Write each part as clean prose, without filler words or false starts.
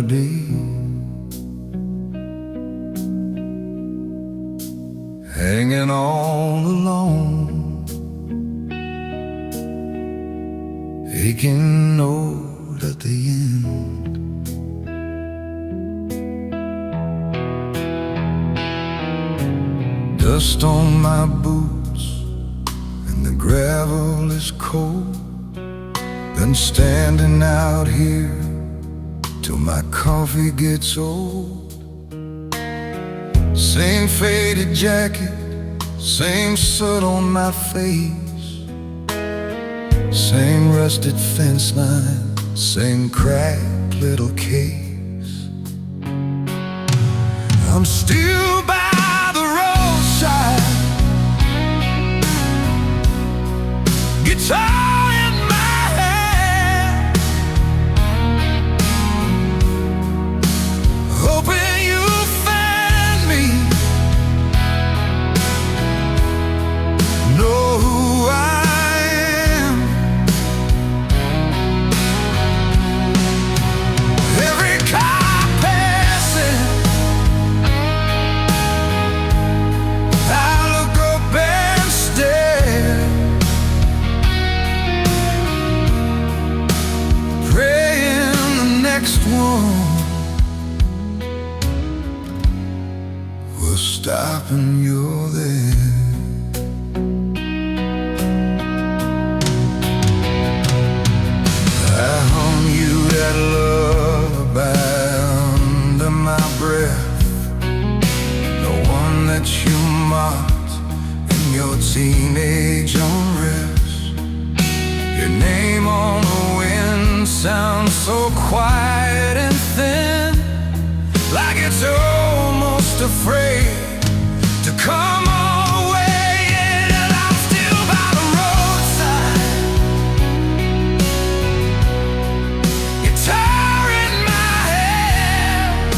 melody, hanging all alone, aching note at the end. Dust on my boots and the gravel is cold. Been standing out here till my coffee gets old. Same faded jacket, same soot on my face, same rusted fence line, same cracked little case. I'm still by the roadside, guitar was stopping, you're there. I hum you that lullaby under my breath, the one that you mocked in your teenage unrest. Your name on the wind sounds so quiet and thin, like it's almost afraid to come our way in. And I'm still by the roadside, guitar in my hand,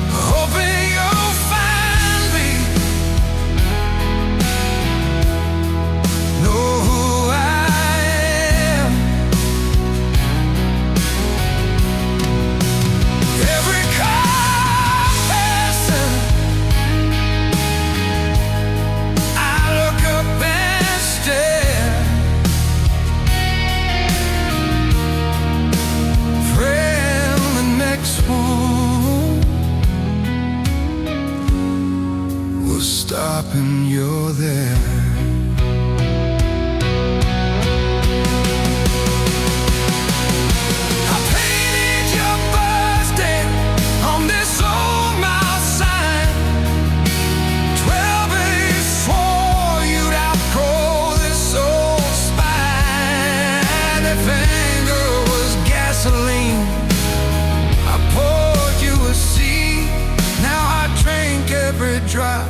hoping you'll find me, know who I am. Every car passing, I look up and stare, praying the next one was stopping, you're there. I painted your birthday on this old mouth sign. 12 days swore you'd outgrow this old spine. If anger was gasoline, I poured you a seed. Now I drink every drop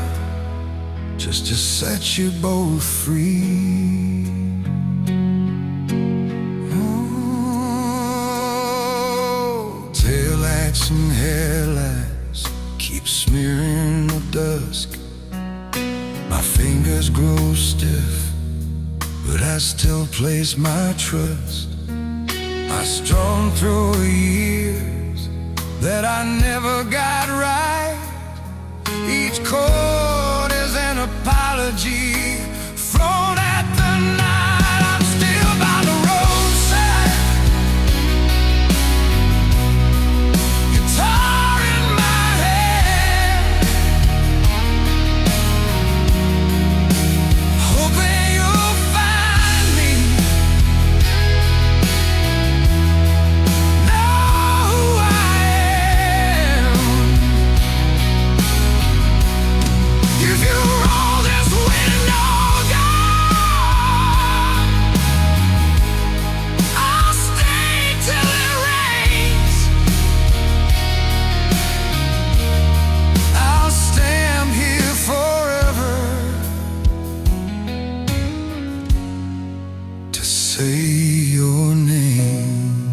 just to set you both free. Oh, taillights and headlights keep smearing the dusk. My fingers grow stiff, but I still place my trust. I strung through years that I never got right. Each chord is an apology thrown at the night. I'm still by the roadside, guitar in my hand, hoping you'll find me, know who I am. If you roll this window down, I'll stay till it rains. I'll stand here forever to say your name.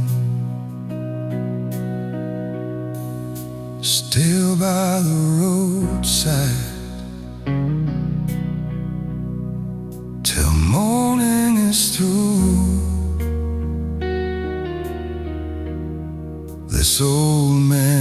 Still by the roadside till morning is through. soulmate.